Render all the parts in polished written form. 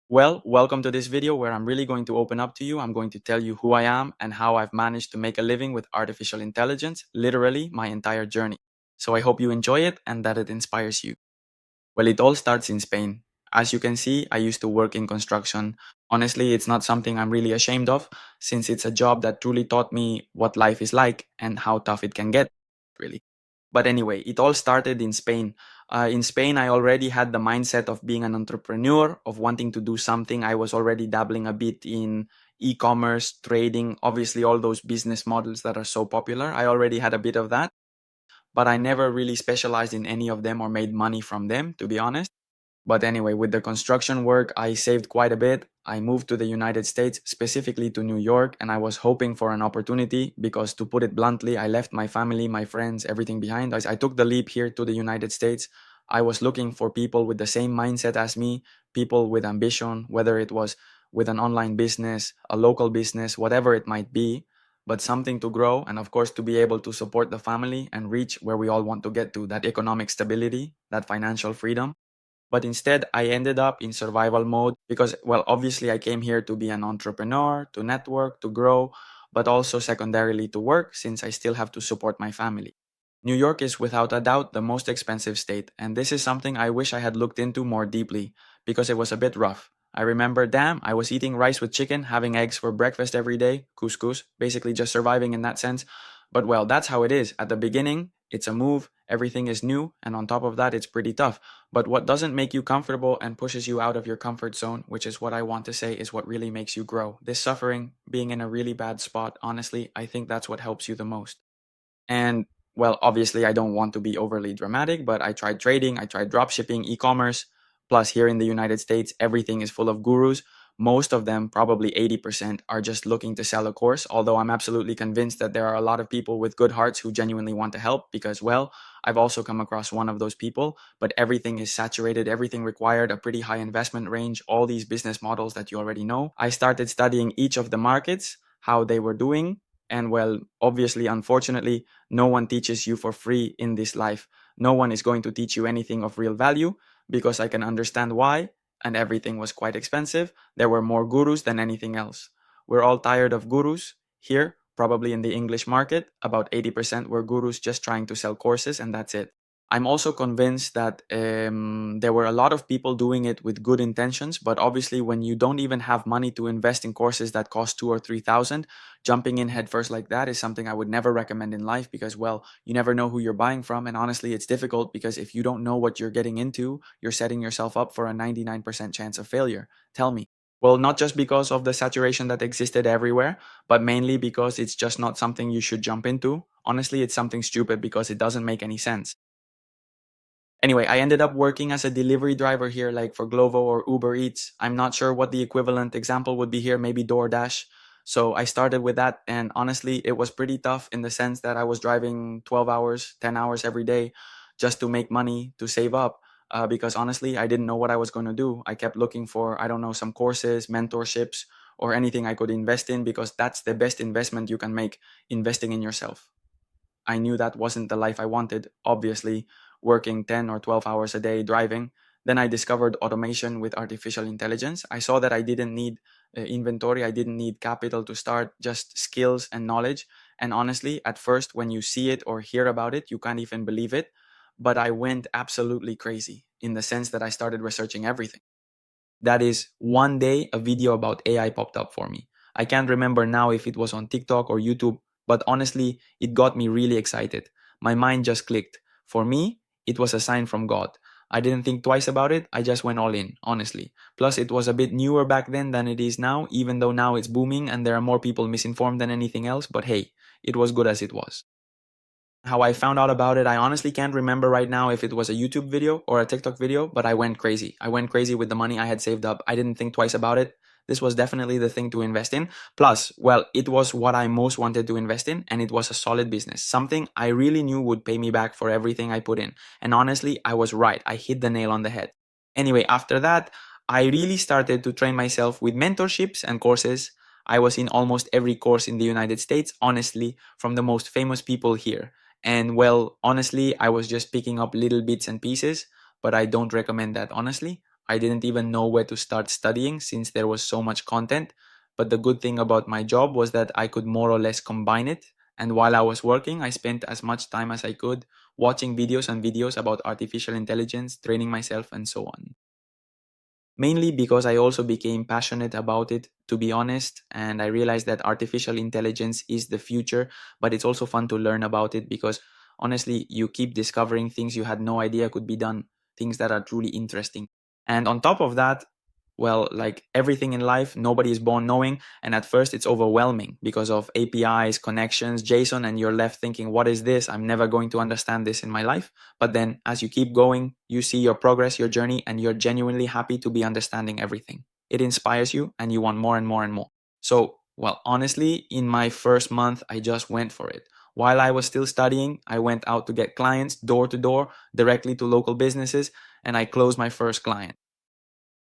Well, welcome to this video where I'm really going to open up to you. I'm going to tell you who I am and how I've managed to make a living with artificial intelligence, literally my entire journey. So I hope you enjoy it and that it inspires you. Well, it all starts in Spain. As you can see, I used to work in construction. Honestly, it's not something I'm really ashamed of, since it's a job that truly taught me what life is like and how tough it can get, really. But anyway, it all started in Spain. In Spain, I already had the mindset of being an entrepreneur, of wanting to do something. I was already dabbling a bit in e-commerce, trading, obviously all those business models that are so popular. I already had a bit of that, but I never really specialized in any of them or made money from them, to be honest. But anyway, with the construction work, I saved quite a bit. I moved to the United States, specifically to New York, and I was hoping for an opportunity because, to put it bluntly, I left my family, my friends, everything behind. I took the leap here to the United States. I was looking for people with the same mindset as me, people with ambition, whether it was with an online business, a local business, whatever it might be, but something to grow and, of course, to be able to support the family and reach where we all want to get to, that economic stability, that financial freedom. But instead, I ended up in survival mode because, well, obviously I came here to be an entrepreneur, to network, to grow, but also secondarily to work since I still have to support my family. New York is without a doubt the most expensive state, and this is something I wish I had looked into more deeply because it was a bit rough. I remember, damn, I was eating rice with chicken, having eggs for breakfast every day, couscous, basically just surviving in that sense. But well, that's how it is. At the beginning, it's a move, everything is new, and on top of that, it's pretty tough. But what doesn't make you comfortable and pushes you out of your comfort zone, which is what I want to say, is what really makes you grow. This suffering, being in a really bad spot, honestly, I think that's what helps you the most. And well, obviously, I don't want to be overly dramatic, but I tried trading, I tried dropshipping, e-commerce. Plus, here in the United States, everything is full of gurus. Most of them, probably 80%, are just looking to sell a course. Although I'm absolutely convinced that there are a lot of people with good hearts who genuinely want to help because, well, I've also come across one of those people, but everything is saturated, everything required a pretty high investment range, all these business models that you already know. I started studying each of the markets, how they were doing, and well, obviously, unfortunately, no one teaches you for free in this life. No one is going to teach you anything of real value because I can understand why, and everything was quite expensive. There were more gurus than anything else. We're all tired of gurus here, probably in the English market. About 80% were gurus just trying to sell courses, and that's it. I'm also convinced that there were a lot of people doing it with good intentions, but obviously, when you don't even have money to invest in courses that cost 2 or 3 thousand, jumping in headfirst like that is something I would never recommend in life because, well, you never know who you're buying from, and honestly, it's difficult because if you don't know what you're getting into, you're setting yourself up for a 99% chance of failure. Tell me. Well, not just because of the saturation that existed everywhere, but mainly because it's just not something you should jump into. Honestly, it's something stupid because it doesn't make any sense. Anyway, I ended up working as a delivery driver here, like for Glovo or Uber Eats. I'm not sure what the equivalent example would be here, maybe DoorDash. So I started with that, and honestly, it was pretty tough in the sense that I was driving 12 hours, 10 hours every day just to make money, to save up. Because honestly, I didn't know what I was going to do. I kept looking for, I don't know, some courses, mentorships, or anything I could invest in because that's the best investment you can make, investing in yourself. I knew that wasn't the life I wanted, obviously, working 10 or 12 hours a day driving. Then I discovered automation with artificial intelligence. I saw that I didn't need inventory, I didn't need capital to start, just skills and knowledge. And honestly, at first, when you see it or hear about it, you can't even believe it. But I went absolutely crazy in the sense that I started researching everything. That is, one day a video about AI popped up for me. I can't remember now if it was on TikTok or YouTube, but honestly, it got me really excited. My mind just clicked. For me, it was a sign from God. I didn't think twice about it, I just went all in, honestly. Plus, it was a bit newer back then than it is now, even though now it's booming and there are more people misinformed than anything else, but hey, it was good as it was. How I found out about it, I honestly can't remember right now if it was a YouTube video or a TikTok video, but I went crazy. I went crazy with the money I had saved up. I didn't think twice about it. This was definitely the thing to invest in. Plus, well, it was what I most wanted to invest in, and it was a solid business, something I really knew would pay me back for everything I put in. And honestly, I was right. I hit the nail on the head. Anyway, after that, I really started to train myself with mentorships and courses. I was in almost every course in the United States, honestly, from the most famous people here. And well, honestly, I was just picking up little bits and pieces, but I don't recommend that, honestly. I didn't even know where to start studying since there was so much content. But the good thing about my job was that I could more or less combine it. And while I was working, I spent as much time as I could watching videos and videos about artificial intelligence, training myself, and so on. Mainly because I also became passionate about it, to be honest, and I realized that artificial intelligence is the future, but it's also fun to learn about it because honestly, you keep discovering things you had no idea could be done, things that are truly interesting. And on top of that, well, like everything in life, nobody is born knowing. And at first, it's overwhelming because of APIs, connections, JSON, and you're left thinking, what is this? I'm never going to understand this in my life. But then as you keep going, you see your progress, your journey, and you're genuinely happy to be understanding everything. It inspires you and you want more and more and more. So, well, honestly, in my first month, I just went for it. While I was still studying, I went out to get clients door to door, directly to local businesses, and I closed my first client.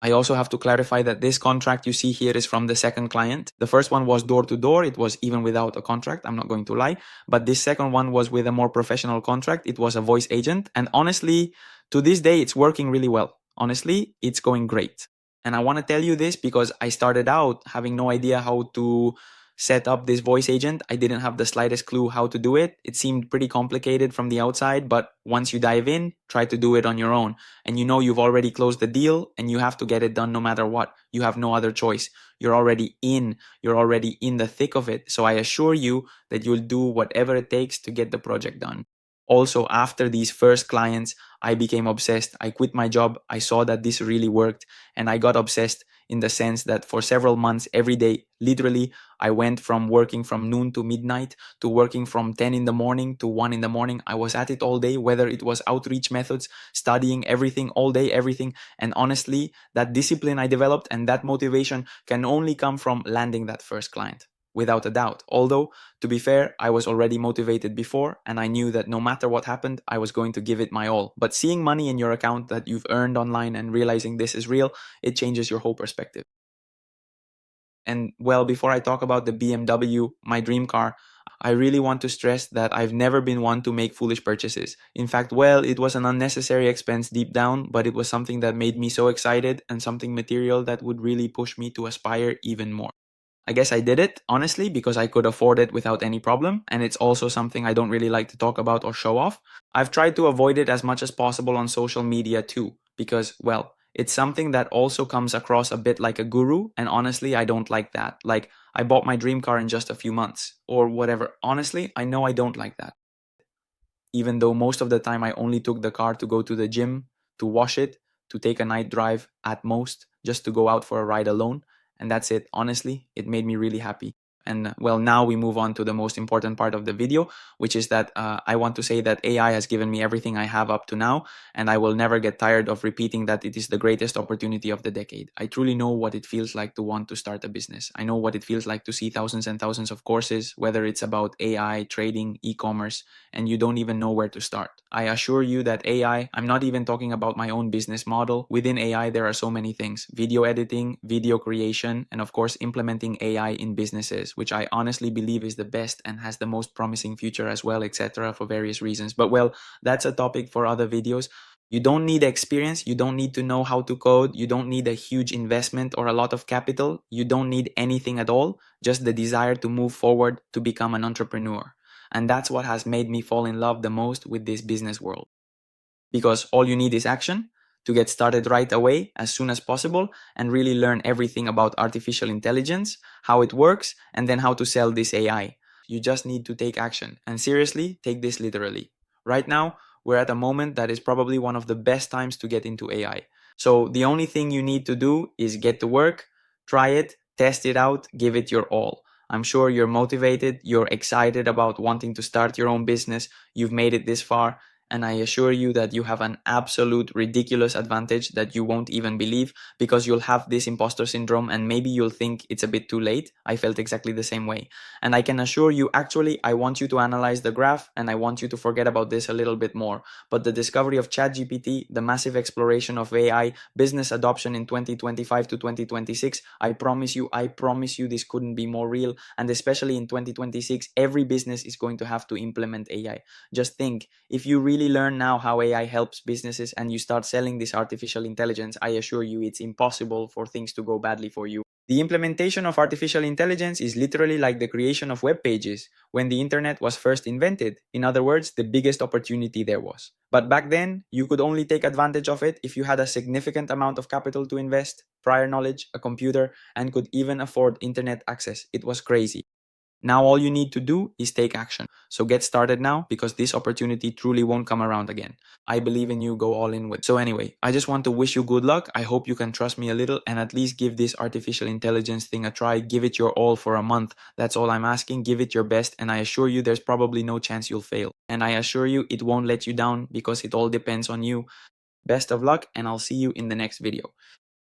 I also have to clarify that this contract you see here is from the second client. The first one was door to door. It was even without a contract. I'm not going to lie. But this second one was with a more professional contract. It was a voice agent. And honestly, to this day, it's working really well. Honestly, it's going great. And I want to tell you this because I started out having no idea how to set up this voice agent. I didn't have the slightest clue how to do it. It seemed pretty complicated from the outside, but once you dive in, try to do it on your own. And you know you've already closed the deal and you have to get it done no matter what. You have no other choice. You're already in the thick of it. So I assure you that you'll do whatever it takes to get the project done. Also, after these first clients, I became obsessed. I quit my job. I saw that this really worked and I got obsessed in the sense that for several months, every day, literally, I went from working from noon to midnight to working from 10 in the morning to 1 in the morning. I was at it all day, whether it was outreach methods, studying everything, all day, everything. And honestly, that discipline I developed and that motivation can only come from landing that first client, without a doubt. Although, to be fair, I was already motivated before and I knew that no matter what happened, I was going to give it my all. But seeing money in your account that you've earned online and realizing this is real, it changes your whole perspective. And well, before I talk about the BMW, my dream car, I really want to stress that I've never been one to make foolish purchases. In fact, well, it was an unnecessary expense deep down, but it was something that made me so excited and something material that would really push me to aspire even more. I guess I did it, honestly, because I could afford it without any problem, and it's also something I don't really like to talk about or show off. I've tried to avoid it as much as possible on social media too, because, well, it's something that also comes across a bit like a guru, and honestly, I don't like that. Like, I bought my dream car in just a few months, or whatever. Honestly, I know I don't like that. Even though most of the time I only took the car to go to the gym, to wash it, to take a night drive at most, just to go out for a ride alone. And that's it. Honestly, it made me really happy. And well, now we move on to the most important part of the video, which is that I want to say that AI has given me everything I have up to now, and I will never get tired of repeating that it is the greatest opportunity of the decade. I truly know what it feels like to want to start a business. I know what it feels like to see thousands and thousands of courses, whether it's about AI, trading, e-commerce, and you don't even know where to start. I assure you that AI, I'm not even talking about my own business model. Within AI, there are so many things: video editing, video creation, and of course, implementing AI in businesses, which I honestly believe is the best and has the most promising future as well, etc., for various reasons. But well, that's a topic for other videos. You don't need experience. You don't need to know how to code. You don't need a huge investment or a lot of capital. You don't need anything at all, just the desire to move forward to become an entrepreneur. And that's what has made me fall in love the most with this business world. Because all you need is action to get started right away as soon as possible and really learn everything about artificial intelligence, how it works, and then how to sell this AI. You just need to take action and seriously take this literally. Right now, we're at a moment that is probably one of the best times to get into AI. So the only thing you need to do is get to work, try it, test it out, give it your all. I'm sure you're motivated, you're excited about wanting to start your own business, you've made it this far, and I assure you that you have an absolute ridiculous advantage that you won't even believe, because you'll have this imposter syndrome and maybe you'll think it's a bit too late. I felt exactly the same way. And I can assure you, actually, I want you to analyze the graph and I want you to forget about this a little bit more. But the discovery of ChatGPT, the massive exploration of AI, business adoption in 2025 to 2026, I promise you this couldn't be more real. And especially in 2026, every business is going to have to implement AI. Just think, if you really really learn now how AI helps businesses and you start selling this artificial intelligence, I assure you it's impossible for things to go badly for you. The implementation of artificial intelligence is literally like the creation of web pages when the internet was first invented. In other words, the biggest opportunity there was. But back then, you could only take advantage of it if you had a significant amount of capital to invest, prior knowledge, a computer, and could even afford internet access. It was crazy. Now all you need to do is take action. So get started now because this opportunity truly won't come around again. I believe in you, go all in with. So anyway, I just want to wish you good luck. I hope you can trust me a little and at least give this artificial intelligence thing a try. Give it your all for a month. That's all I'm asking. Give it your best and I assure you there's probably no chance you'll fail. And I assure you it won't let you down because it all depends on you. Best of luck and I'll see you in the next video.